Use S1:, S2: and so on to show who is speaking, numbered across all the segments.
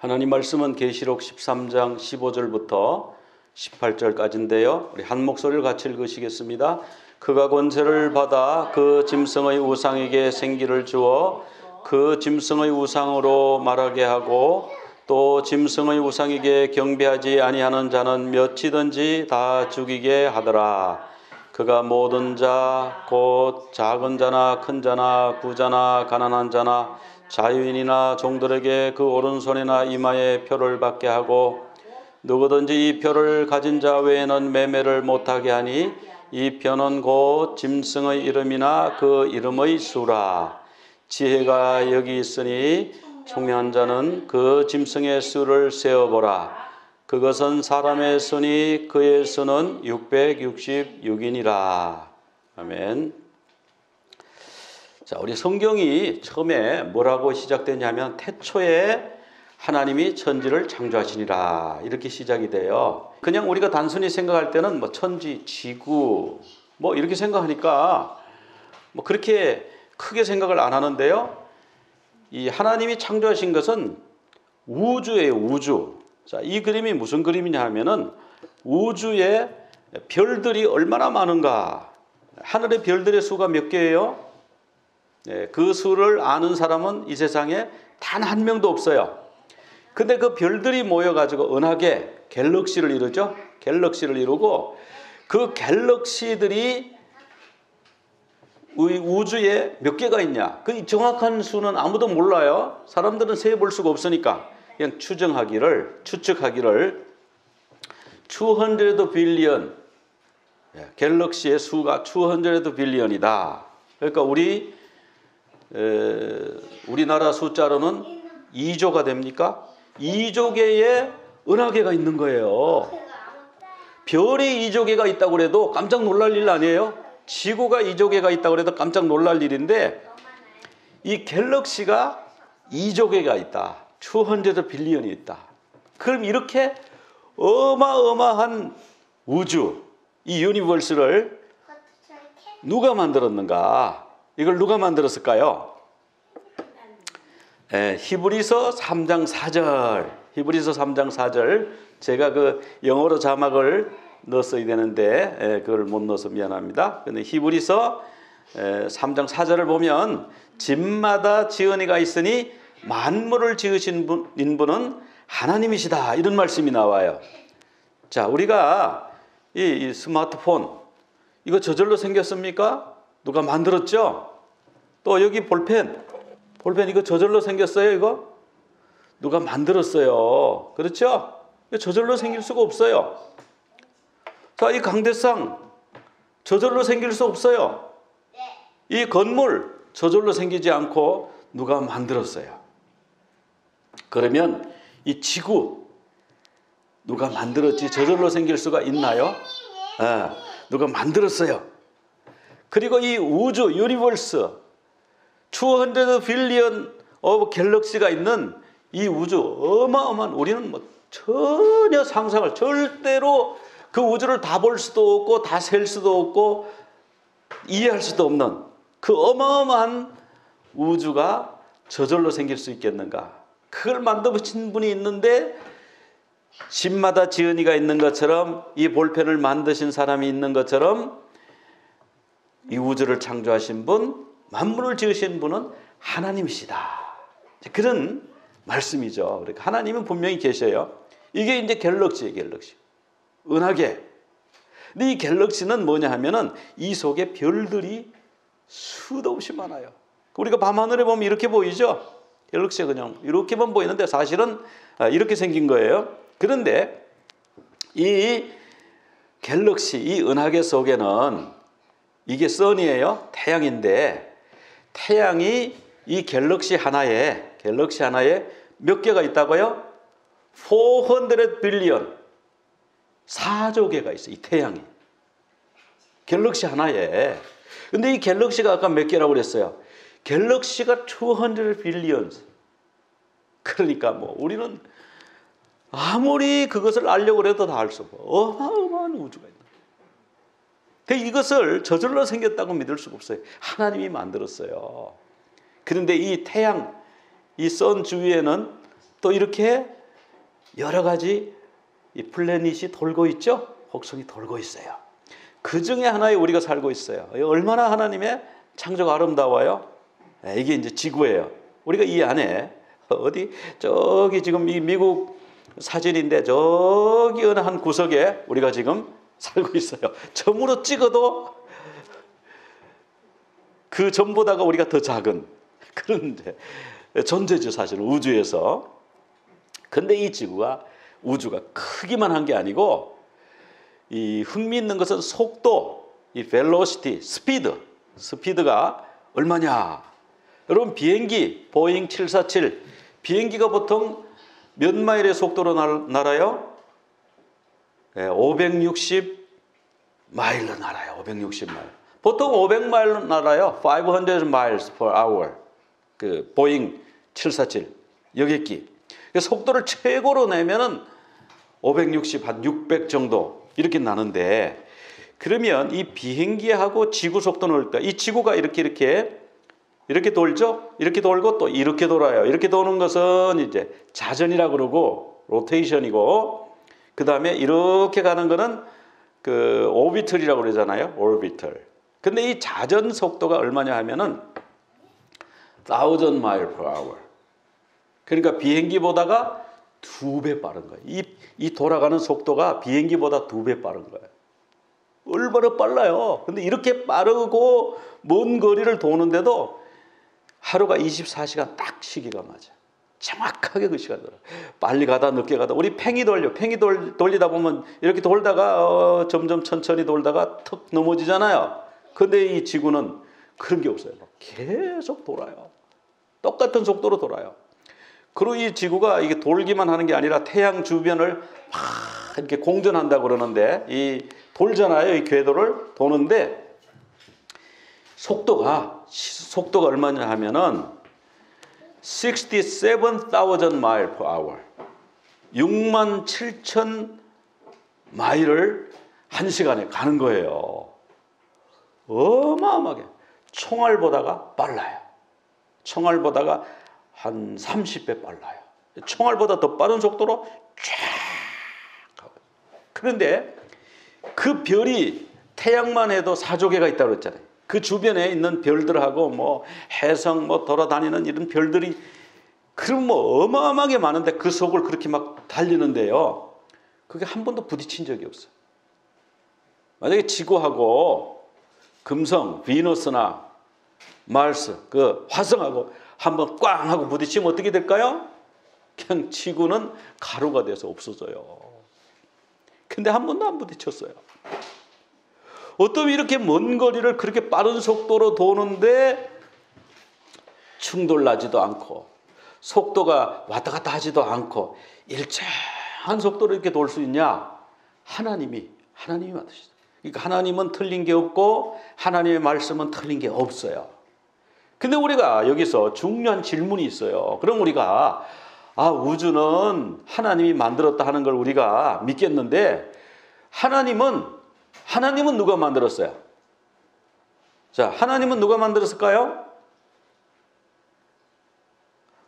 S1: 하나님 말씀은 계시록 13장 15절부터 18절까지인데요. 우리 한 목소리를 같이 읽으시겠습니다. 그가 권세를 받아 그 짐승의 우상에게 생기를 주어 그 짐승의 우상으로 말하게 하고 또 짐승의 우상에게 경배하지 아니하는 자는 몇이든지 다 죽이게 하더라. 그가 모든 자, 곧 작은 자나 큰 자나 부자나 가난한 자나 자유인이나 종들에게 그 오른손이나 이마에 표를 받게 하고 누구든지 이 표를 가진 자 외에는 매매를 못하게 하니 이 표는 곧 짐승의 이름이나 그 이름의 수라. 지혜가 여기 있으니 총명한 자는 그 짐승의 수를 세어보라. 그것은 사람의 수니 그의 수는 666이니라. 아멘. 자, 우리 성경이 처음에 뭐라고 시작되냐면 태초에 하나님이 천지를 창조하시니라 이렇게 시작이 돼요. 그냥 우리가 단순히 생각할 때는 뭐 천지, 지구 뭐 이렇게 생각하니까 뭐 그렇게 크게 생각을 안 하는데요. 이 하나님이 창조하신 것은 우주예요, 우주. 자, 이 그림이 무슨 그림이냐 하면은 우주에 별들이 얼마나 많은가. 하늘의 별들의 수가 몇 개예요? 그 수를 아는 사람은 이 세상에 단 한 명도 없어요. 근데 그 별들이 모여가지고 은하계, 갤럭시를 이루죠. 갤럭시를 이루고 그 갤럭시들이 우주에 몇 개가 있냐. 그 정확한 수는 아무도 몰라요. 사람들은 세볼 수가 없으니까 그냥 추측하기를 200 빌리언, 갤럭시의 수가 200 빌리언이다. 그러니까 우리나라 숫자로는 2조가 됩니까? 2조 개의 은하계가 있는 거예요. 별이 2조 개가 있다고 해도 깜짝 놀랄 일 아니에요? 지구가 2조 개가 있다고 해도 깜짝 놀랄 일인데 이 갤럭시가 2조 개가 있다. 200 빌리언이 있다. 그럼 이렇게 어마어마한 우주, 이 유니버스를 누가 만들었는가? 이걸 누가 만들었을까요? 히브리서 3장 4절. 히브리서 3장 4절. 제가 그 영어로 자막을 넣었어야 되는데 그걸 못 넣어서 미안합니다. 근데 히브리서 3장 4절을 보면 집마다 지은이가 있으니 만물을 지으신 분은 하나님이시다. 이런 말씀이 나와요. 자, 우리가 이 스마트폰 이거 저절로 생겼습니까? 누가 만들었죠? 또 여기 볼펜 이거 저절로 생겼어요? 이거? 누가 만들었어요. 그렇죠? 저절로 생길 수가 없어요. 자, 이 강대상 저절로 생길 수 없어요. 이 건물 저절로 생기지 않고 누가 만들었어요. 그러면 이 지구 누가 만들었지 저절로 생길 수가 있나요? 누가 만들었어요. 그리고 이 우주 유니버스 200 빌리언 오브 갤럭시가 있는 이 우주 어마어마한 우리는 뭐 전혀 상상을 절대로 그 우주를 다 볼 수도 없고 다 셀 수도 없고 이해할 수도 없는 그 어마어마한 우주가 저절로 생길 수 있겠는가? 그걸 만들어진 분이 있는데 집마다 지은이가 있는 것처럼 이 볼펜을 만드신 사람이 있는 것처럼 이 우주를 창조하신 분, 만물을 지으신 분은 하나님이시다. 그런 말씀이죠. 그러니까 하나님은 분명히 계셔요. 이게 이제 갤럭시. 은하계. 근데 이 갤럭시는 뭐냐 하면은 이 속에 별들이 수도 없이 많아요. 우리가 밤하늘에 보면 이렇게 보이죠? 갤럭시가 그냥 이렇게만 보이는데 사실은 이렇게 생긴 거예요. 그런데 이 갤럭시, 이 은하계 속에는 이게 선이에요. 태양인데 태양이 이 갤럭시 하나에 몇 개가 있다고요? 400 빌리언 4조 개가 있어요. 이 태양이 갤럭시 하나에. 근데 이 갤럭시가 아까 몇 개라고 그랬어요? 갤럭시가 200 빌리언. 그러니까 뭐 우리는 아무리 그것을 알려고 해도 다 알 수 없고 어마어마한 우주가 있다. 이것을 저절로 생겼다고 믿을 수가 없어요. 하나님이 만들었어요. 그런데 이 태양, 이 선 주위에는 또 이렇게 여러 가지 이 플래닛이 돌고 있죠. 혹성이 돌고 있어요. 그 중에 하나에 우리가 살고 있어요. 얼마나 하나님의 창조가 아름다워요. 이게 이제 지구예요. 우리가 이 안에 어디 저기 지금 이 미국 사진인데 저기 어느 한 구석에 우리가 지금 살고 있어요. 점으로 찍어도 그 점보다가 우리가 더 작은 그런 존재죠. 사실은 우주에서. 근데 이 지구가 우주가 크기만 한 게 아니고 이 흥미있는 것은 속도, 이 velocity, 스피드가 얼마냐. 여러분 비행기 보잉 747 비행기가 보통 몇 마일의 속도로 날아요? 560마일로 날아요. 560마일. 보통 500마일로 날아요. 500 miles per hour. 그 보잉 747 여객기. 속도를 최고로 내면은 560, 한 600 정도 이렇게 나는데 그러면 이 비행기하고 지구 속도는 어떨까? 이 지구가 이렇게 돌죠? 이렇게 돌고 또 이렇게 돌아요. 이렇게 도는 것은 이제 자전이라고 그러고 로테이션이고 그 다음에 이렇게 가는 거는 그 오비틀이라고 그러잖아요. 오비틀. 근데 이 자전 속도가 얼마냐 하면은 1000 mile per hour. 그러니까 비행기보다가 2배 빠른 거예요. 이 돌아가는 속도가 비행기보다 2배 빠른 거예요. 얼마나 빨라요. 근데 이렇게 빠르고 먼 거리를 도는데도 하루가 24시간 딱 시기가 맞아. 정확하게 그 시간 돌아. 빨리 가다 늦게 가다. 우리 팽이 돌리다 보면 이렇게 돌다가 점점 천천히 돌다가 턱 넘어지잖아요. 근데 이 지구는 그런 게 없어요. 계속 돌아요. 똑같은 속도로 돌아요. 그리고 이 지구가 이게 돌기만 하는 게 아니라 태양 주변을 막 이렇게 공전한다고 그러는데 이 돌잖아요. 이 궤도를 도는데 속도가 얼마냐 하면은 67,000 mile per hour. 67,000 마일을 한 시간에 가는 거예요. 어마어마하게. 총알보다가 빨라요. 총알보다가 한 30배 빨라요. 총알보다 더 빠른 속도로 쫙 가고. 그런데 그 별이 태양만 해도 4조 개가 있다고 그랬잖아요. 그 주변에 있는 별들하고 뭐 해성 뭐 돌아다니는 이런 별들이 그럼 뭐 어마어마하게 많은데 그 속을 그렇게 막 달리는데요. 그게 한 번도 부딪힌 적이 없어요. 만약에 지구하고 금성, 비너스나 마르스, 그 화성하고 한번 꽝 하고 부딪히면 어떻게 될까요? 그냥 지구는 가루가 돼서 없어져요. 근데 한 번도 안 부딪혔어요. 어떻게 이렇게 먼 거리를 그렇게 빠른 속도로 도는데 충돌나지도 않고 속도가 왔다 갔다 하지도 않고 일정한 속도로 이렇게 돌 수 있냐? 하나님이 만드셨어요. 그러니까 하나님은 틀린 게 없고 하나님의 말씀은 틀린 게 없어요. 근데 우리가 여기서 중요한 질문이 있어요. 그럼 우리가 우주는 하나님이 만들었다 하는 걸 우리가 믿겠는데 하나님은 누가 만들었어요? 자, 하나님은 누가 만들었을까요?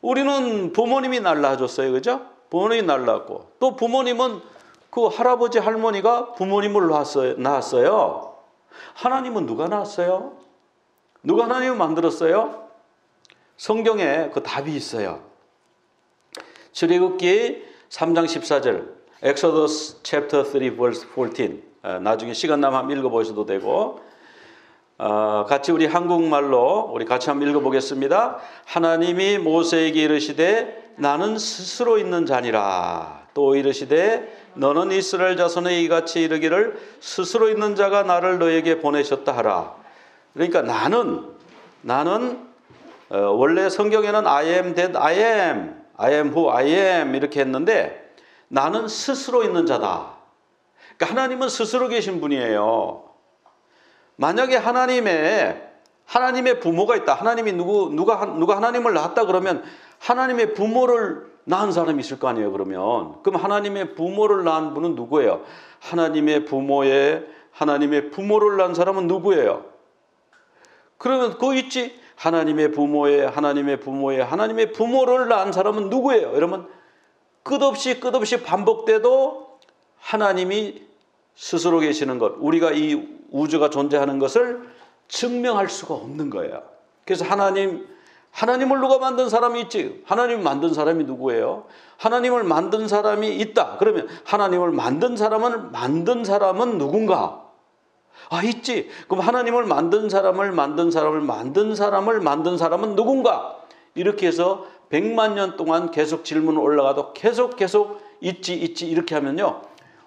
S1: 우리는 부모님이 날라줬어요. 그죠? 부모님이 날랐고 또 부모님은 그 할아버지 할머니가 부모님을 낳았어요. 하나님은 누가 낳았어요? 누가 하나님을 만들었어요? 성경에 그 답이 있어요. 출애굽기 3장 14절 Exodus chapter 3 verse 14 나중에 시간 나면 한번 읽어보셔도 되고 같이 우리 한국말로 우리 같이 한번 읽어보겠습니다. 하나님이 모세에게 이르시되 나는 스스로 있는 자니라. 또 이르시되 너는 이스라엘 자손에 이같이 이르기를 스스로 있는 자가 나를 너에게 보내셨다 하라. 그러니까 나는 원래 성경에는 I am that I am who I am 이렇게 했는데 나는 스스로 있는 자다. 그러니까 하나님은 스스로 계신 분이에요. 만약에 하나님의 부모가 있다. 하나님이 누가 하나님을 낳았다 그러면 하나님의 부모를 낳은 사람이 있을 거 아니에요. 그럼 하나님의 부모를 낳은 분은 누구예요? 하나님의 부모를 낳은 사람은 누구예요? 그러면 그거 있지. 하나님의 부모를 낳은 사람은 누구예요? 이러면 끝없이 반복돼도 하나님이 스스로 계시는 것, 우리가 이 우주가 존재하는 것을 증명할 수가 없는 거예요. 그래서 하나님을 누가 만든 사람이 있지? 하나님을 만든 사람이 누구예요? 하나님을 만든 사람이 있다. 그러면 하나님을 만든 사람은 누군가? 아, 있지. 그럼 하나님을 만든 사람은 누군가? 이렇게 해서 100만 년 동안 계속 질문 올라가도 계속 있지 이렇게 하면요,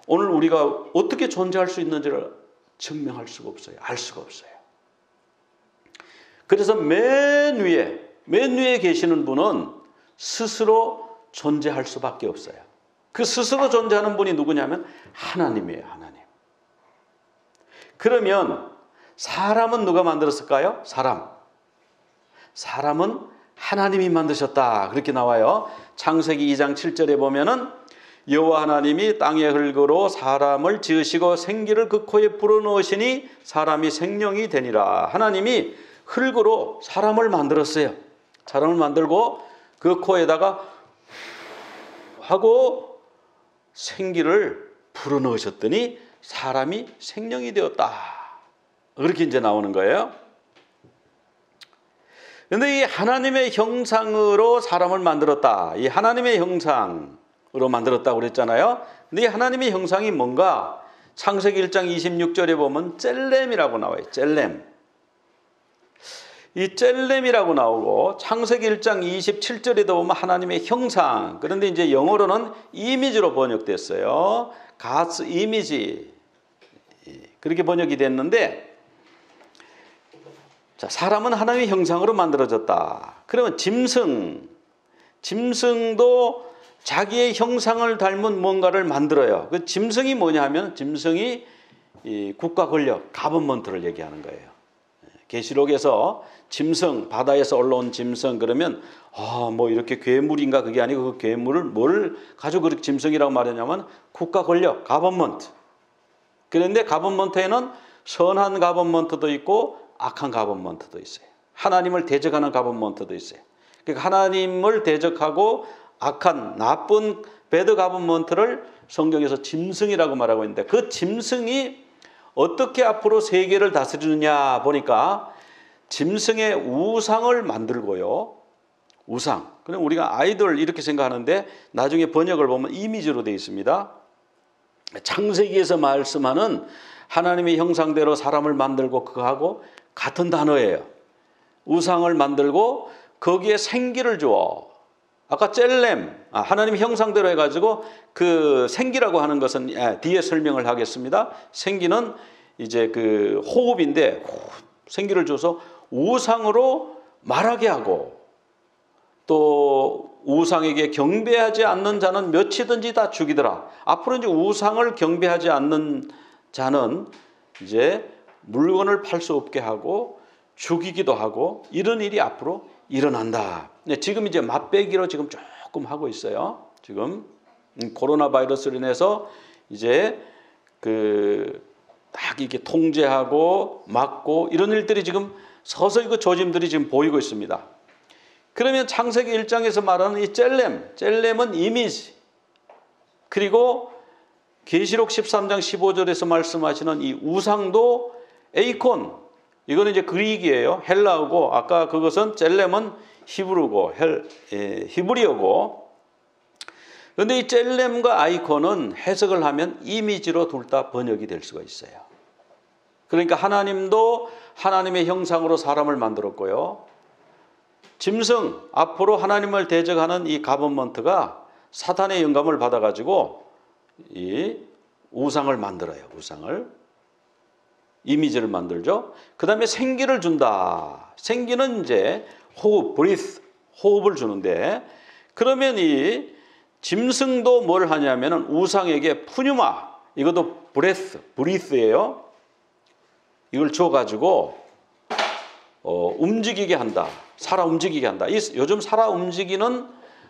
S1: 오늘 우리가 어떻게 존재할 수 있는지를 증명할 수가 없어요. 알 수가 없어요. 그래서 맨 위에 계시는 분은 스스로 존재할 수밖에 없어요. 그 스스로 존재하는 분이 누구냐면 하나님이에요. 하나님. 그러면 사람은 누가 만들었을까요? 사람은 하나님이 만드셨다. 그렇게 나와요. 창세기 2장 7절에 보면은 여호와 하나님이 땅의 흙으로 사람을 지으시고 생기를 그 코에 불어넣으시니 사람이 생명이 되니라. 하나님이 흙으로 사람을 만들었어요. 사람을 만들고 그 코에다가 하고 생기를 불어넣으셨더니 사람이 생명이 되었다. 그렇게 이제 나오는 거예요. 그런데 이 하나님의 형상으로 사람을 만들었다. 이 하나님의 형상으로 만들었다고 그랬잖아요. 근데 이 하나님의 형상이 뭔가? 창세기 1장 26절에 보면 젤렘이라고 나와요. 젤렘. 이 젤렘이라고 나오고 창세기 1장 27절에도 보면 하나님의 형상. 그런데 이제 영어로는 이미지로 번역됐어요. God's image. 그렇게 번역이 됐는데, 자, 사람은 하나님의 형상으로 만들어졌다. 그러면 짐승도 자기의 형상을 닮은 뭔가를 만들어요. 그 짐승이 뭐냐 하면 짐승이 이 국가 권력, 가버먼트를 얘기하는 거예요. 계시록에서 짐승, 바다에서 올라온 짐승 그러면 뭐 이렇게 괴물인가? 그게 아니고 그 괴물을 뭘 가지고 그렇게 짐승이라고 말하냐면 국가 권력, 가버먼트. 그런데 가버먼트에는 선한 가버먼트도 있고 악한 가버먼트도 있어요. 하나님을 대적하는 가버먼트도 있어요. 그러니까 하나님을 대적하고 악한 나쁜 배드 가버먼트를 성경에서 짐승이라고 말하고 있는데, 그 짐승이 어떻게 앞으로 세계를 다스리느냐 보니까 짐승의 우상을 만들고요. 우상. 그럼 우리가 아이돌 이렇게 생각하는데 나중에 번역을 보면 이미지로 되어 있습니다. 창세기에서 말씀하는 하나님의 형상대로 사람을 만들고 그거하고 같은 단어예요. 우상을 만들고 거기에 생기를 주어. 아까 젤렘, 하나님의 형상대로 해가지고 그 생기라고 하는 것은 뒤에 설명을 하겠습니다. 생기는 이제 그 호흡인데 생기를 줘서 우상으로 말하게 하고, 또 우상에게 경배하지 않는 자는 몇이든지 다 죽이더라. 앞으로 이제 우상을 경배하지 않는 자는 이제 물건을 팔 수 없게 하고 죽이기도 하고 이런 일이 앞으로 일어난다. 지금 이제 맛배기로 지금 조금 하고 있어요. 지금 코로나 바이러스로 인해서 이제 딱 이렇게 통제하고 막고 이런 일들이 지금 서서히 그 조짐들이 지금 보이고 있습니다. 그러면 창세기 1장에서 말하는 이 젤렘은 이미지, 그리고 계시록 13장 15절에서 말씀하시는 이 우상도 에이콘, 이거는 이제 그릭이에요. 헬라어고, 아까 그것은 젤렘은 히브리어고. 그런데 이 젤렘과 아이콘은 해석을 하면 이미지로 둘 다 번역이 될 수가 있어요. 그러니까 하나님도 하나님의 형상으로 사람을 만들었고요. 짐승, 앞으로 하나님을 대적하는 이 가버먼트가 사탄의 영감을 받아가지고 이 우상을 만들어요. 우상을. 이미지를 만들죠. 그 다음에 생기를 준다. 생기는 이제 호흡, 호흡을 주는데, 그러면 이 짐승도 뭘 하냐면은 우상에게 푸뉴마, 이것도 브리스예요. 이걸 줘가지고 움직이게 한다. 살아 움직이게 한다. 요즘 살아 움직이는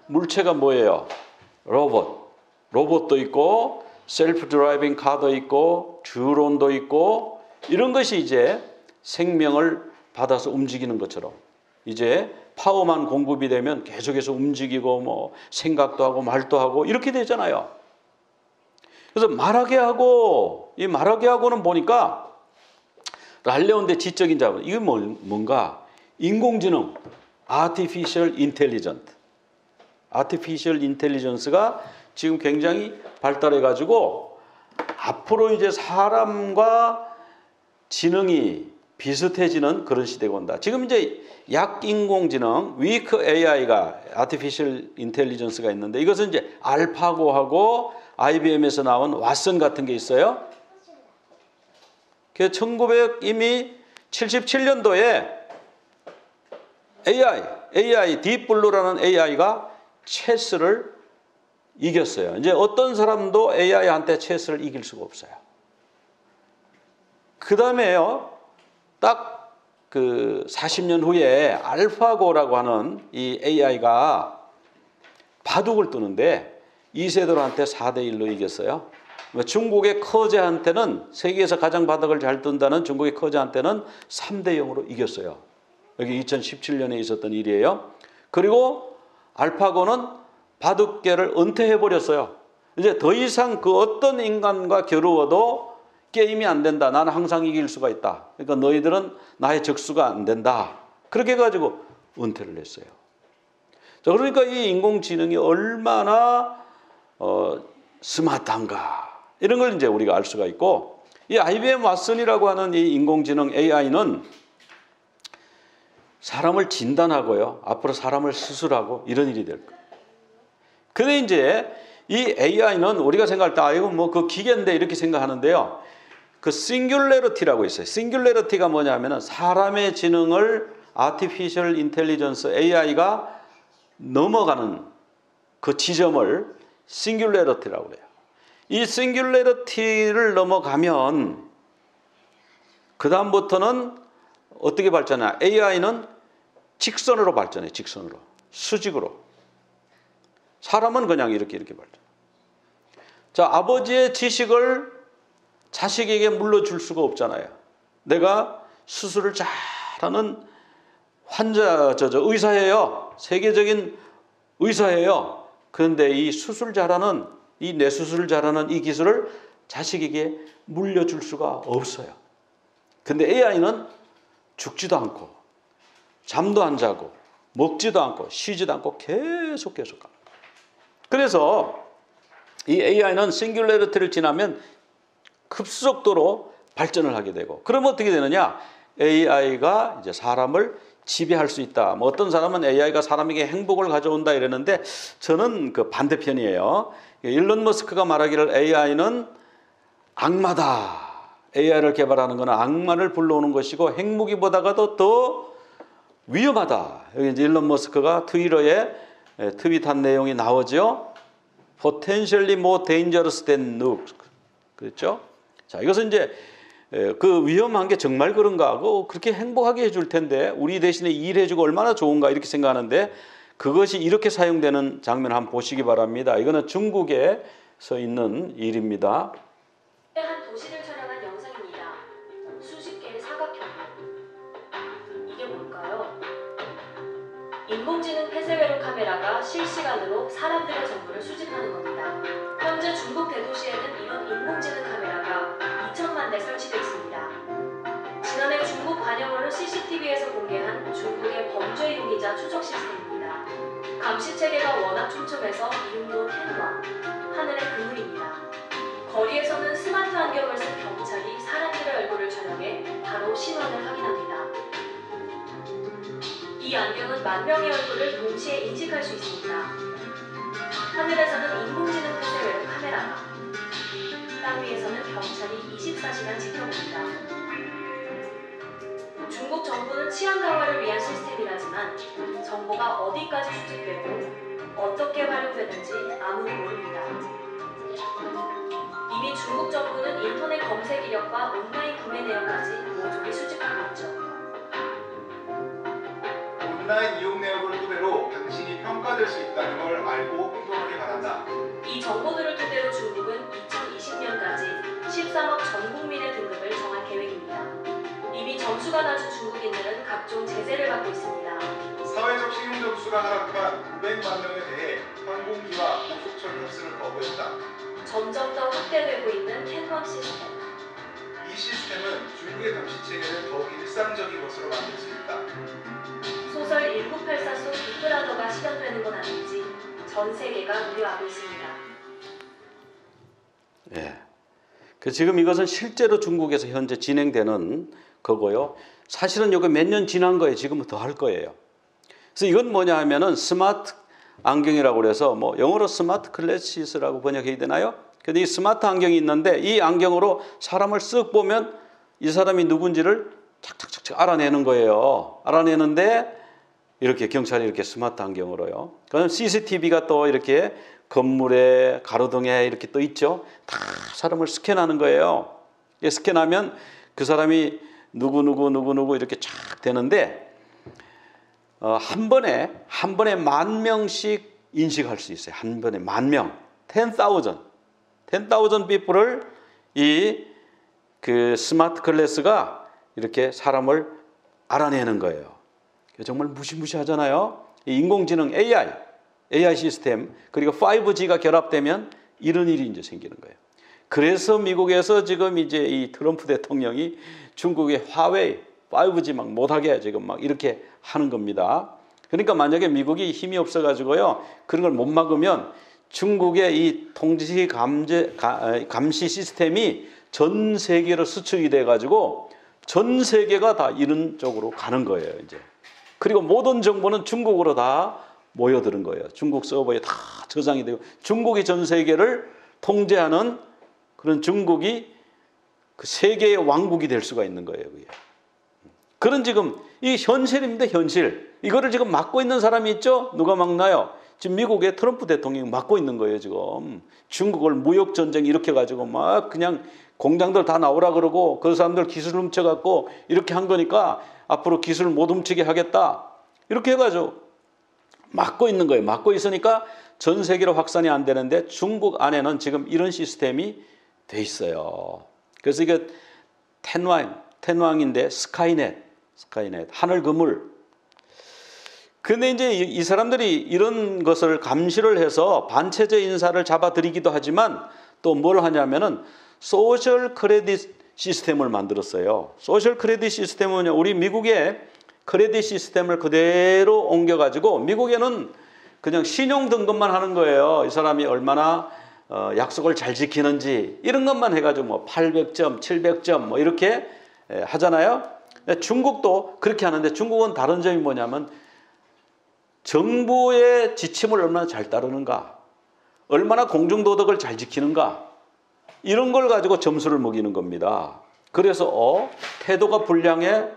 S1: 물체가 뭐예요? 로봇도 있고 셀프 드라이빙 카도 있고 드론도 있고, 이런 것이 이제 생명을 받아서 움직이는 것처럼 이제 파워만 공급이 되면 계속해서 움직이고 뭐 생각도 하고 말도 하고 이렇게 되잖아요. 그래서 말하게 하고 이 말하게 하고는 보니까 랄레온데 지적인 자본 이게 뭔가 인공지능 Artificial Intelligence Artificial Intelligence가 지금 굉장히 발달해 가지고 앞으로 이제 사람과 지능이 비슷해지는 그런 시대가 온다. 지금 이제 약인공지능, weak AI가 Artificial Intelligence가 있는데 이것은 이제 알파고하고 IBM에서 나온 왓슨 같은 게 있어요. 그 1900 이미 77년도에 AI 딥블루라는 AI가 체스를 이겼어요. 이제 어떤 사람도 AI한테 체스를 이길 수가 없어요. 그 다음에요, 딱 그 40년 후에 알파고라고 하는 이 AI가 바둑을 두는데 이세돌한테 4대1로 이겼어요. 중국의 커제한테는 세계에서 가장 바둑을 잘 둔다는 중국의 커제한테는 3대0으로 이겼어요. 여기 2017년에 있었던 일이에요. 그리고 알파고는 바둑계를 은퇴해버렸어요. 이제 더 이상 그 어떤 인간과 겨루어도 게임이 안 된다. 나는 항상 이길 수가 있다. 그러니까 너희들은 나의 적수가 안 된다. 그렇게 해가지고 은퇴를 했어요. 자, 그러니까 이 인공지능이 얼마나 스마트한가 이런 걸 이제 우리가 알 수가 있고, 이 IBM 왓슨이라고 하는 이 인공지능 AI는 사람을 진단하고요, 앞으로 사람을 수술하고 이런 일이 될 거예요. 근데 이제 이 AI는 우리가 생각할 때 이거 뭐 그 기계인데 이렇게 생각하는데요. 그 싱귤레리티라고 있어요. 싱귤레리티가 뭐냐면은 사람의 지능을 아티피셜 인텔리전스 AI가 넘어가는 그 지점을 싱귤레리티라고 그래요. 이 싱귤레리티를 넘어가면 그 다음부터는 어떻게 발전해? AI는 직선으로 발전해. 직선으로. 수직으로. 사람은 그냥 이렇게 발전. 자, 아버지의 지식을 자식에게 물려줄 수가 없잖아요. 내가 수술을 잘하는 의사예요. 세계적인 의사예요. 그런데 이 수술 잘하는, 이 뇌수술을 잘하는 이 기술을 자식에게 물려줄 수가 없어요. 근데 AI는 죽지도 않고, 잠도 안 자고, 먹지도 않고, 쉬지도 않고 계속 가. 그래서 이 AI는 싱귤레리티를 지나면 급속도로 발전을 하게 되고, 그러면 어떻게 되느냐? AI가 이제 사람을 지배할 수 있다. 뭐 어떤 사람은 AI가 사람에게 행복을 가져온다 이러는데 저는 그 반대편이에요. 일론 머스크가 말하기를 AI는 악마다. AI를 개발하는 것은 악마를 불러오는 것이고 핵무기보다가도 더 위험하다. 여기 이제 일론 머스크가 트위터에 트윗한 내용이 나오죠. Potentially more dangerous than nukes. 그렇죠? 자, 이것은 이제 그 위험한 게 정말 그런가? 그렇게 행복하게 해줄 텐데 우리 대신에 일해주고 얼마나 좋은가 이렇게 생각하는데 그것이 이렇게 사용되는 장면 한번 보시기 바랍니다. 이거는 중국에서 있는 일입니다.
S2: 한 도시를 촬영한 영상입니다. 수십 개의 사각형. 이게 뭘까요? 인공지능 폐쇄회로 카메라가 실시간으로 사람들의 정보를 수집하는 겁니다. 현재 중국 대도시에는 이런 인공지능 카메라가 2천만 대 설치되어 있습니다. 지난해 중국 관영어를 CCTV에서 공개한 중국의 범죄 용의자 추적 시스템입니다. 감시 체계가 워낙 촘촘해서 이름도 텐화, 하늘의 그물입니다. 거리에서는 스마트 안경을 쓴 경찰이 사람들의 얼굴을 촬영해 바로 신원을 확인합니다. 이 안경은 만 명의 얼굴을 동시에 인식할 수 있습니다. 하늘에서는 인공지능 폐쇄회로 카메라가, 땅 위에서는 경찰이 24시간 지켜봅니다. 중국 정부는 치안 강화를 위한 시스템이라지만 정보가 어디까지 수집되고 어떻게 활용되는지 아무도 모릅니다. 이미 중국 정부는 인터넷 검색 이력과 온라인 구매 내역까지 모조리 수집하고 있죠.
S3: 온라인 이용 내역을 토대로 당신이 평가될 수 있다는 걸 알고 행동하기 바란다.
S2: 이 정보들을 토대로 중국은 2020년까지 13억 전 국민의 등급을 정할 계획입니다. 이 이미 점수가 낮은 중국인들은 각종 제재를 받고 있습니다.
S3: 사회적 신용 점수가 하락한 900만 명에 대해 항공기와 고속철 탑승을 거부했다.
S2: 점점 더 확대되고 있는 캔원 시스템.
S3: 이 시스템은 중국의 감시 체계를 더욱 일상적인 것으로 만들 수 있다.
S2: 소설 1984 속 빅브라더가 실현되는 건 아닌지 전 세계가 우려하고 있습니다.
S1: 예. 지금 이것은 실제로 중국에서 현재 진행되는 거고요. 사실은 이거 몇 년 지난 거예요. 지금은 더 할 거예요. 그래서 이건 뭐냐 하면은 스마트 안경이라고 그래서 뭐 영어로 스마트 클래시스라고 번역해야 되나요? 근데 이 스마트 안경이 있는데 이 안경으로 사람을 쓱 보면 이 사람이 누군지를 착착착착 알아내는 거예요. 알아내는데 이렇게 경찰이 이렇게 스마트 안경으로요. 그다음 CCTV가 또 이렇게 건물에 가로등에 이렇게 또 있죠. 다 사람을 스캔하는 거예요. 스캔하면 그 사람이 누구 이렇게 쫙 되는데 한 번에 10,000명씩 인식할 수 있어요. 한 번에 10,000명, 10,000 people을 이 그 스마트 클래스가 이렇게 사람을 알아내는 거예요. 정말 무시무시하잖아요. 이 인공지능 AI 시스템 그리고 5G가 결합되면 이런 일이 이제 생기는 거예요. 그래서 미국에서 지금 이제 이 트럼프 대통령이 중국의 화웨이 5G 막 못하게 지금 막 이렇게 하는 겁니다. 그러니까 만약에 미국이 힘이 없어가지고요 그런 걸 못 막으면 중국의 이 통치 감시 시스템이 전 세계로 수출이 돼가지고 전 세계가 다 이런 쪽으로 가는 거예요 이제. 그리고 모든 정보는 중국으로 다 모여드는 거예요. 중국 서버에 다 저장이 되고 중국이 전 세계를 통제하는 그런 중국이 그 세계의 왕국이 될 수가 있는 거예요. 그게. 그런 지금 이 현실입니다. 현실. 이거를 지금 막고 있는 사람이 있죠. 누가 막나요? 지금 미국의 트럼프 대통령이 막고 있는 거예요. 지금 중국을 무역 전쟁 이렇게 가지고 막 그냥 공장들 다 나오라 그러고 그 사람들 기술 훔쳐갖고 이렇게 한 거니까 앞으로 기술 못 훔치게 하겠다. 이렇게 해가지고 막고 있는 거예요. 막고 있으니까 전 세계로 확산이 안 되는데 중국 안에는 지금 이런 시스템이 돼 있어요. 그래서 이게 텐왕인데 스카이넷, 하늘 그물. 근데 이제 이 사람들이 이런 것을 감시를 해서 반체제 인사를 잡아들이기도 하지만 또 뭘 하냐면은 소셜 크레딧 시스템을 만들었어요. 소셜 크레딧 시스템은 우리 미국의 크레딧 시스템을 그대로 옮겨가지고 미국에는 그냥 신용 등급만 하는 거예요. 이 사람이 얼마나 약속을 잘 지키는지 이런 것만 해가지고 뭐 800점, 700점 뭐 이렇게 하잖아요. 중국도 그렇게 하는데 중국은 다른 점이 뭐냐면 정부의 지침을 얼마나 잘 따르는가, 얼마나 공중도덕을 잘 지키는가 이런 걸 가지고 점수를 먹이는 겁니다. 그래서 태도가 불량해,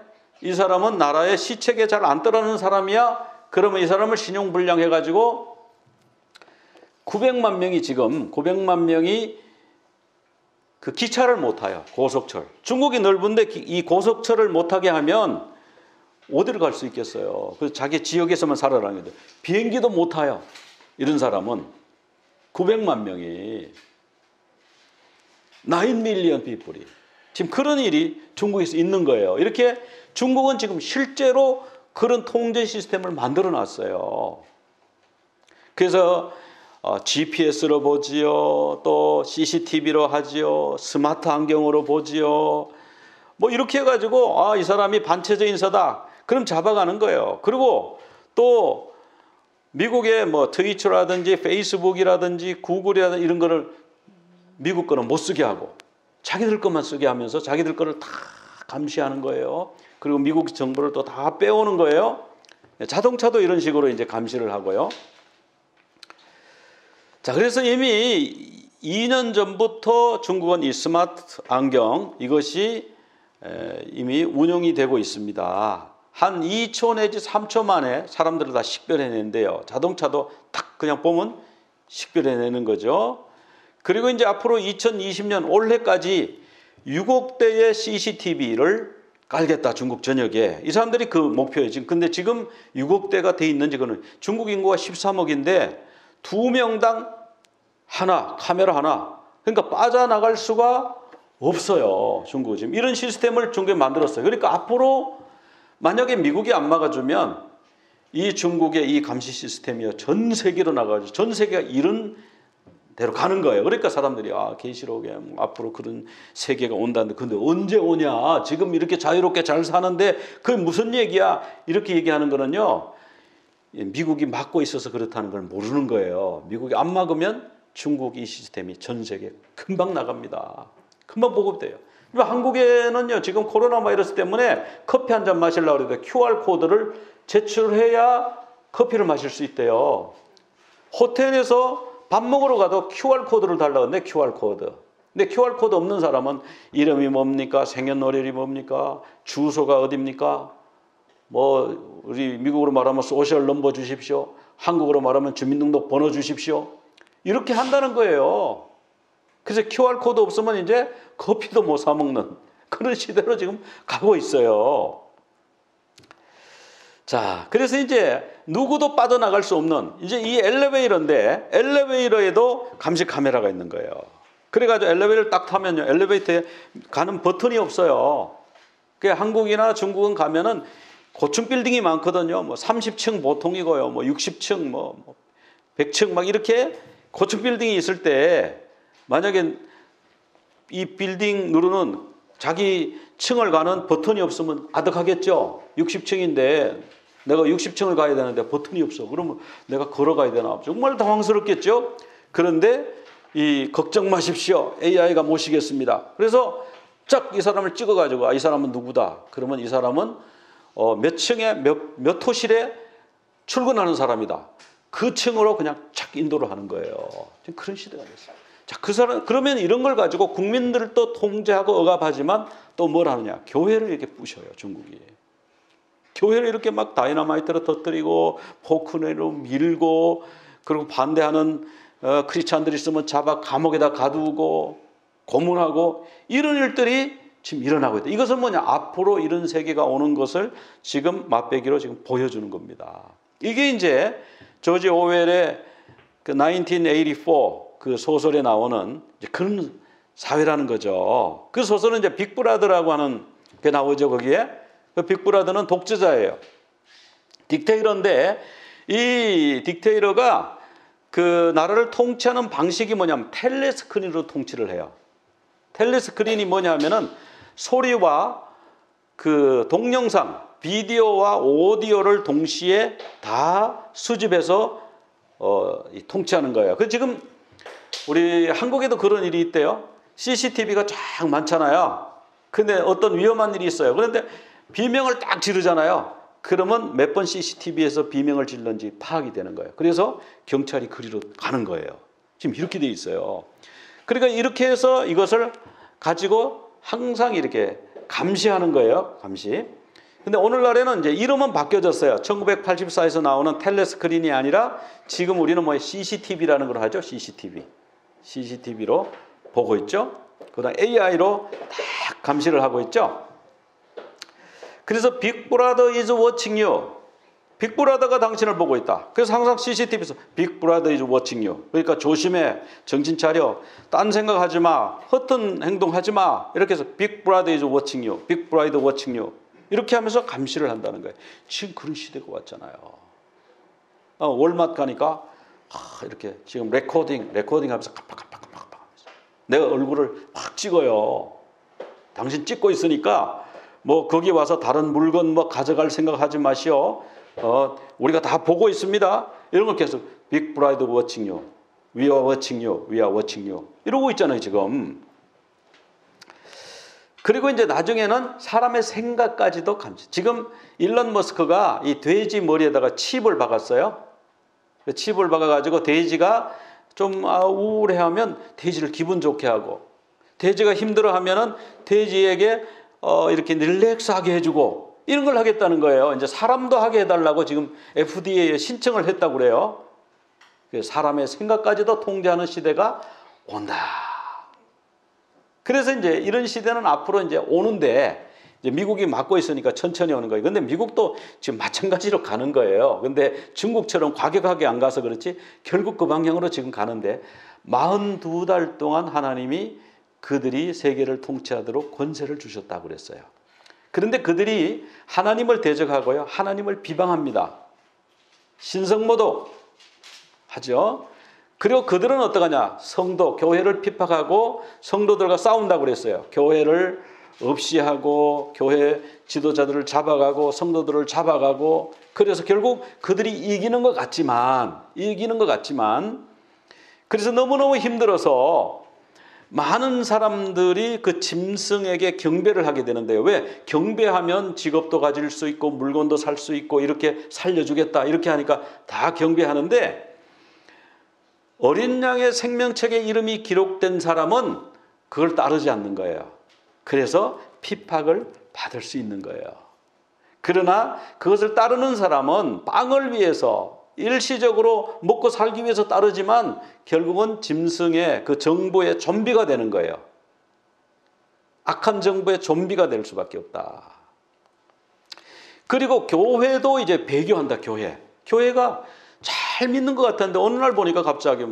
S1: 이 사람은 나라의 시책에 잘 안 따르는 사람이야. 그러면 이 사람을 신용불량해가지고 900만 명이 그 기차를 못 타요. 고속철. 중국이 넓은데 이 고속철을 못 타게 하면 어디를 갈 수 있겠어요. 그래서 자기 지역에서만 살아라는 거죠. 비행기도 못 타요. 이런 사람은 900만 명이 9 million people이 지금 그런 일이 중국에서 있는 거예요. 이렇게 중국은 지금 실제로 그런 통제 시스템을 만들어 놨어요. 그래서 GPS로 보지요, 또 CCTV로 하지요, 스마트 안경으로 보지요. 뭐 이렇게 해가지고 이 사람이 반체제 인사다. 그럼 잡아가는 거예요. 그리고 또 미국의 뭐 트위터라든지 페이스북이라든지 구글이라든지 이런 거를 미국 거는 못 쓰게 하고 자기들 것만 쓰게 하면서 자기들 거를 다 감시하는 거예요. 그리고 미국 정보를 또 다 빼오는 거예요. 자동차도 이런 식으로 이제 감시를 하고요. 자, 그래서 이미 2년 전부터 중국은 이 스마트 안경 이것이 이미 운영이 되고 있습니다. 한 2초 내지 3초 만에 사람들을 다 식별해낸대요. 자동차도 딱 그냥 보면 식별해내는 거죠. 그리고 이제 앞으로 2020년 올해까지 6억 대의 CCTV를 깔겠다, 중국 전역에. 이 사람들이 그 목표예요. 지금 근데 지금 6억 대가 돼 있는지 그는 중국 인구가 13억인데 2명당 하나, 카메라 하나. 그러니까 빠져나갈 수가 없어요. 중국은 지금 이런 시스템을 중국에 만들었어요. 그러니까 앞으로 만약에 미국이 안 막아주면 이 중국의 이 감시 시스템이요 전 세계로 나가죠. 전 세계가 이런 대로 가는 거예요. 그러니까 사람들이 계시록에 앞으로 그런 세계가 온다는데 근데 언제 오냐? 지금 이렇게 자유롭게 잘 사는데 그게 무슨 얘기야? 이렇게 얘기하는 거는요. 미국이 막고 있어서 그렇다는 걸 모르는 거예요. 미국이 안 막으면 중국 이 시스템이 전 세계에 금방 나갑니다. 금방 보급돼요. 한국에는요 지금 코로나 바이러스 때문에 커피 한 잔 마시려고 해도 QR 코드를 제출해야 커피를 마실 수 있대요. 호텔에서 밥 먹으러 가도 QR 코드를 달라고 하는데 QR 코드. 근데 QR 코드 없는 사람은 이름이 뭡니까? 생년월일이 뭡니까? 주소가 어디입니까? 뭐 우리 미국으로 말하면 소셜 넘버 주십시오. 한국으로 말하면 주민등록 번호 주십시오. 이렇게 한다는 거예요. 그래서 QR 코드 없으면 이제 커피도 못 사 먹는 그런 시대로 지금 가고 있어요. 자, 그래서 이제 누구도 빠져나갈 수 없는 이제 이 엘리베이터인데 엘리베이터에도 감시 카메라가 있는 거예요. 그래가지고 엘리베이터를 딱 타면요, 엘리베이터에 가는 버튼이 없어요. 그 한국이나 중국은 가면은 고층 빌딩이 많거든요. 뭐 30층 보통이고요, 뭐 60층, 뭐 100층 막 이렇게 고층 빌딩이 있을 때 만약에 이 빌딩 누르는 자기 층을 가는 버튼이 없으면 아득하겠죠. 60층인데 내가 60층을 가야 되는데 버튼이 없어. 그러면 내가 걸어가야 되나? 정말 당황스럽겠죠. 그런데 이 걱정 마십시오. AI가 모시겠습니다. 그래서 쫙 이 사람을 찍어가지고 이 사람은 누구다. 그러면 이 사람은 몇 층에 몇 호실에 출근하는 사람이다. 그 층으로 그냥 착 인도를 하는 거예요. 지금 그런 시대가 됐어요. 자, 그 사람 그러면 이런 걸 가지고 국민들도 통제하고 억압하지만 또 뭘 하느냐? 교회를 이렇게 부셔요, 중국이. 교회를 이렇게 막 다이너마이트로 터뜨리고 포크레로 밀고 그리고 반대하는 크리스찬들이 있으면 잡아 감옥에다 가두고 고문하고 이런 일들이 지금 일어나고 있다. 이것은 뭐냐? 앞으로 이런 세계가 오는 것을 지금 맛배기로 지금 보여주는 겁니다. 이게 이제 조지 오웰의 그 1984 그 소설에 나오는 이제 그런 사회라는 거죠. 그 소설은 이제 빅브라더라고 하는 게 나오죠, 거기에. 그 빅브라더는 독재자예요. 딕테이터인데 이 딕테이터가 그 나라를 통치하는 방식이 뭐냐면 텔레스크린으로 통치를 해요. 텔레스크린이 뭐냐면은 소리와 그 동영상, 비디오와 오디오를 동시에 다 수집해서 통치하는 거예요. 그 지금 우리 한국에도 그런 일이 있대요. CCTV가 쫙 많잖아요. 근데 어떤 위험한 일이 있어요. 그런데 비명을 딱 지르잖아요. 그러면 몇 번 CCTV에서 비명을 질렀는지 파악이 되는 거예요. 그래서 경찰이 그리로 가는 거예요. 지금 이렇게 돼 있어요. 그러니까 이렇게 해서 이것을 가지고 항상 이렇게 감시하는 거예요. 감시. 근데 오늘날에는 이제 이름은 바뀌어졌어요. 1984에서 나오는 텔레스크린이 아니라 지금 우리는 뭐 CCTV라는 걸 하죠. CCTV로 보고 있죠. 그다음 AI로 다 감시를 하고 있죠. 그래서 빅브라더 is watching you. 빅브라더가 당신을 보고 있다. 그래서 항상 CCTV에서 빅브라더 is watching you. 그러니까 조심해. 정신 차려. 딴 생각하지 마. 허튼 행동하지 마. 이렇게 해서 빅브라더 is watching you. 빅브라더 watching you. 이렇게 하면서 감시를 한다는 거예요. 지금 그런 시대가 왔잖아요. 월마트 가니까 이렇게 지금 레코딩 하면서 깜빡깜빡 내가 얼굴을 막 찍어요. 당신 찍고 있으니까 뭐 거기 와서 다른 물건 뭐 가져갈 생각하지 마시오. 우리가 다 보고 있습니다. 이런 걸 계속 Big Brother watching you, We are watching you, We are watching you 이러고 있잖아요 지금. 그리고 이제 나중에는 사람의 생각까지도 감시. 지금 일론 머스크가 이 돼지 머리에다가 칩을 박았어요. 칩을 박아가지고 돼지가 좀 우울해하면 돼지를 기분 좋게 하고, 돼지가 힘들어하면은 돼지에게 이렇게 릴렉스하게 해주고 이런 걸 하겠다는 거예요. 이제 사람도 하게 해달라고 지금 FDA에 신청을 했다고 그래요. 사람의 생각까지도 통제하는 시대가 온다. 그래서 이제 이런 시대는 앞으로 이제 오는데 이제 미국이 막고 있으니까 천천히 오는 거예요. 근데 미국도 지금 마찬가지로 가는 거예요. 근데 중국처럼 과격하게 안 가서 그렇지 결국 그 방향으로 지금 가는데 42달 동안 하나님이 그들이 세계를 통치하도록 권세를 주셨다고 그랬어요. 그런데 그들이 하나님을 대적하고요, 하나님을 비방합니다. 신성모독 하죠. 그리고 그들은 어떠하냐? 성도, 교회를 핍박하고 성도들과 싸운다고 그랬어요. 교회를 없이 하고 교회 지도자들을 잡아가고 성도들을 잡아가고, 그래서 결국 그들이 이기는 것 같지만 그래서 너무너무 힘들어서 많은 사람들이 그 짐승에게 경배를 하게 되는데요. 왜? 경배하면 직업도 가질 수 있고 물건도 살 수 있고 이렇게 살려주겠다 이렇게 하니까 다 경배하는데, 어린 양의 생명책에 이름이 기록된 사람은 그걸 따르지 않는 거예요. 그래서 핍박을 받을 수 있는 거예요. 그러나 그것을 따르는 사람은 빵을 위해서 일시적으로 먹고 살기 위해서 따르지만 결국은 짐승의 그 정보의 좀비가 되는 거예요. 악한 정보의 좀비가 될 수밖에 없다. 그리고 교회도 이제 배교한다. 교회가 잘 믿는 것 같았는데 어느 날 보니까 갑자기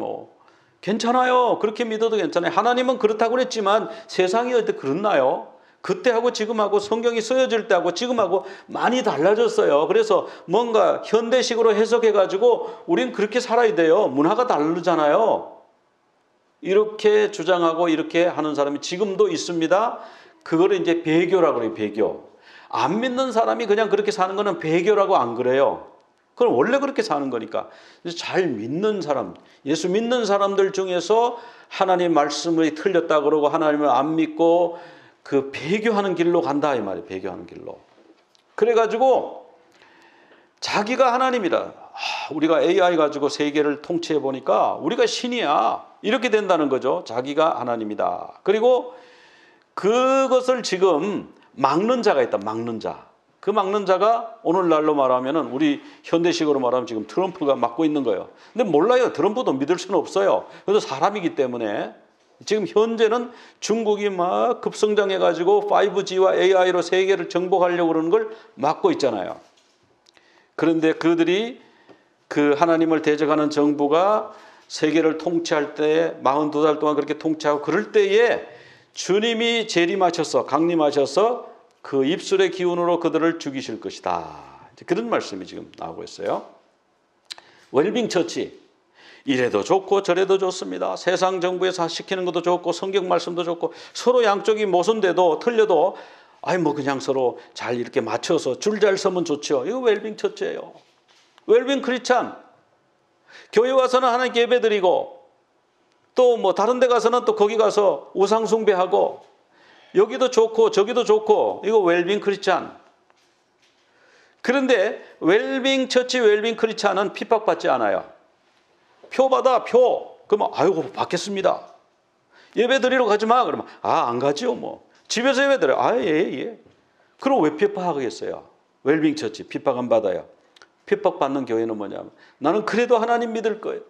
S1: 괜찮아요. 그렇게 믿어도 괜찮아요. 하나님은 그렇다고 그랬지만 세상이 어때 그렇나요? 그때하고 지금하고 성경이 쓰여질 때하고 지금하고 많이 달라졌어요. 그래서 뭔가 현대식으로 해석해가지고 우린 그렇게 살아야 돼요. 문화가 다르잖아요. 이렇게 주장하고 이렇게 하는 사람이 지금도 있습니다. 그거를 이제 배교라고 그래요. 배교. 안 믿는 사람이 그냥 그렇게 사는 거는 배교라고 안 그래요. 그건 원래 그렇게 사는 거니까. 잘 믿는 사람, 예수 믿는 사람들 중에서 하나님 말씀이 틀렸다 그러고 하나님을 안 믿고 그 배교하는 길로 간다 이 말이에요. 배교하는 길로. 그래가지고 자기가 하나님이라. 우리가 AI 가지고 세계를 통치해 보니까 우리가 신이야. 이렇게 된다는 거죠. 자기가 하나님이다. 그리고 그것을 지금 막는 자가 있다. 막는 자. 그 막는 자가 오늘날로 말하면은 우리 현대식으로 말하면 지금 트럼프가 막고 있는 거예요. 근데 몰라요. 트럼프도 믿을 수는 없어요. 그래도 사람이기 때문에 지금 현재는 중국이 막 급성장해가지고 5G와 AI로 세계를 정복하려고 그러는 걸 막고 있잖아요. 그런데 그들이 그 하나님을 대적하는 정부가 세계를 통치할 때 42달 동안 그렇게 통치하고 그럴 때에 주님이 재림하셔서 강림하셔서 그 입술의 기운으로 그들을 죽이실 것이다. 그런 말씀이 지금 나오고 있어요. 웰빙 처치. 이래도 좋고 저래도 좋습니다. 세상 정부에서 시키는 것도 좋고 성경 말씀도 좋고 서로 양쪽이 모순돼도 틀려도 그냥 서로 잘 이렇게 맞춰서 줄 잘 서면 좋죠. 이거 웰빙 처치예요. 웰빙 크리스찬. 교회 와서는 하나님께 예배드리고 또 다른 데 가서는 또 거기 가서 우상 숭배하고 여기도 좋고 저기도 좋고 이거 웰빙 크리스찬. 그런데 웰빙 처치, 웰빙 크리스찬은 핍박받지 않아요. 표 받아, 표. 그러면 받겠습니다. 예배 드리러 가지 마. 그러면 안 가지요 집에서 예배 드려요. 예. 그럼 왜 핍박하겠어요? 웰빙 처치, 핍박 안 받아요. 핍박받는 교회는 뭐냐면 나는 그래도 하나님 믿을 거예요.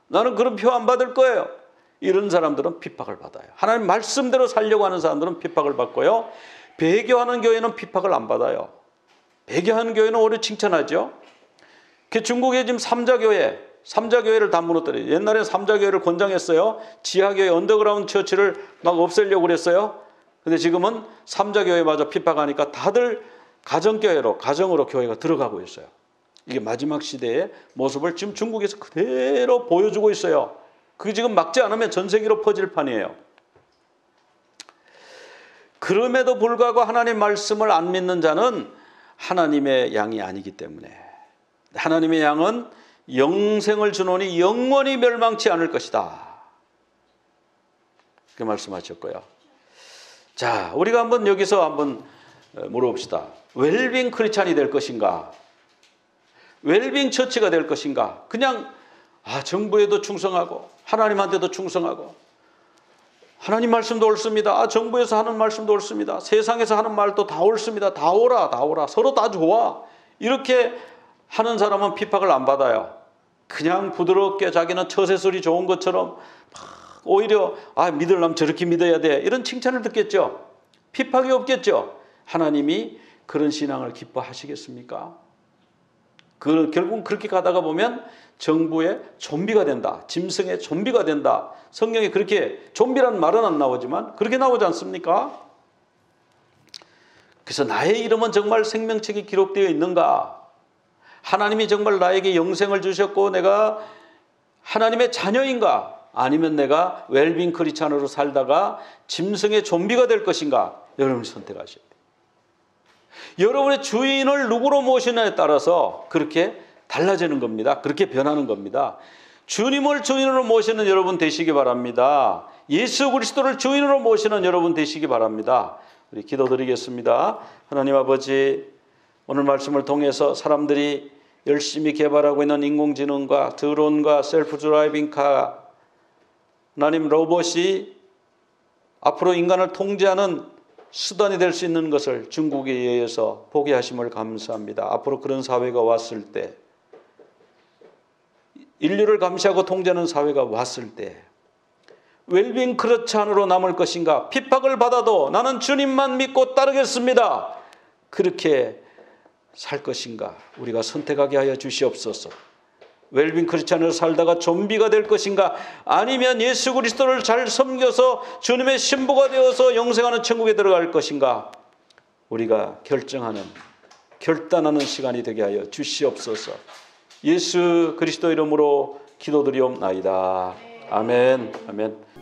S1: 나는 그런 표 안 받을 거예요. 이런 사람들은 핍박을 받아요. 하나님 말씀대로 살려고 하는 사람들은 핍박을 받고요. 배교하는 교회는 핍박을 안 받아요. 배교하는 교회는 오히려 칭찬하죠. 중국에 지금 삼자교회를 다 무너뜨려요. 옛날에 삼자교회를 권장했어요. 지하교회 언더그라운드 처치를 막 없애려고 그랬어요. 근데 지금은 삼자교회마저 핍박하니까 다들 가정으로 교회가 들어가고 있어요. 이게 마지막 시대의 모습을 지금 중국에서 그대로 보여주고 있어요. 그게 지금 막지 않으면 전 세계로 퍼질 판이에요. 그럼에도 불구하고 하나님 말씀을 안 믿는 자는 하나님의 양이 아니기 때문에 하나님의 양은 영생을 주노니 영원히 멸망치 않을 것이다. 그렇게 말씀하셨고요. 자, 우리가 여기서 한번 물어봅시다. 웰빙 크리스찬이 될 것인가? 웰빙 처치가 될 것인가? 그냥 정부에도 충성하고 하나님한테도 충성하고 하나님 말씀도 옳습니다. 정부에서 하는 말씀도 옳습니다. 세상에서 하는 말도 다 옳습니다. 다 옳아. 서로 다 좋아. 이렇게 하는 사람은 핍박을 안 받아요. 그냥 부드럽게 자기는 처세술이 좋은 것처럼 오히려 믿으려면 저렇게 믿어야 돼. 이런 칭찬을 듣겠죠. 핍박이 없겠죠. 하나님이 그런 신앙을 기뻐하시겠습니까? 결국은 그렇게 가다가 보면 정부의 좀비가 된다. 짐승의 좀비가 된다. 성경에 그렇게 좀비라는 말은 안 나오지만 그렇게 나오지 않습니까? 그래서 나의 이름은 정말 생명책에 기록되어 있는가? 하나님이 정말 나에게 영생을 주셨고 내가 하나님의 자녀인가? 아니면 내가 웰빙 크리스찬으로 살다가 짐승의 좀비가 될 것인가? 여러분이 선택하셔야 돼요. 여러분의 주인을 누구로 모시느냐에 따라서 그렇게 달라지는 겁니다. 그렇게 변하는 겁니다. 주님을 주인으로 모시는 여러분 되시기 바랍니다. 예수 그리스도를 주인으로 모시는 여러분 되시기 바랍니다. 우리 기도드리겠습니다. 하나님 아버지, 오늘 말씀을 통해서 사람들이 열심히 개발하고 있는 인공지능과 드론과 셀프 드라이빙 카, 하나님 로봇이 앞으로 인간을 통제하는 수단이 될 수 있는 것을 중국에 의해서 보게 하심을 감사합니다. 앞으로 그런 사회가 왔을 때, 인류를 감시하고 통제하는 사회가 왔을 때 웰빙 크리스찬으로 남을 것인가? 핍박을 받아도 나는 주님만 믿고 따르겠습니다. 그렇게 살 것인가? 우리가 선택하게 하여 주시옵소서. 웰빙 크리스찬으로 살다가 좀비가 될 것인가? 아니면 예수 그리스도를 잘 섬겨서 주님의 신부가 되어서 영생하는 천국에 들어갈 것인가? 우리가 결단하는 시간이 되게 하여 주시옵소서. 예수 그리스도 이름으로 기도드리옵나이다. 아멘. 아멘.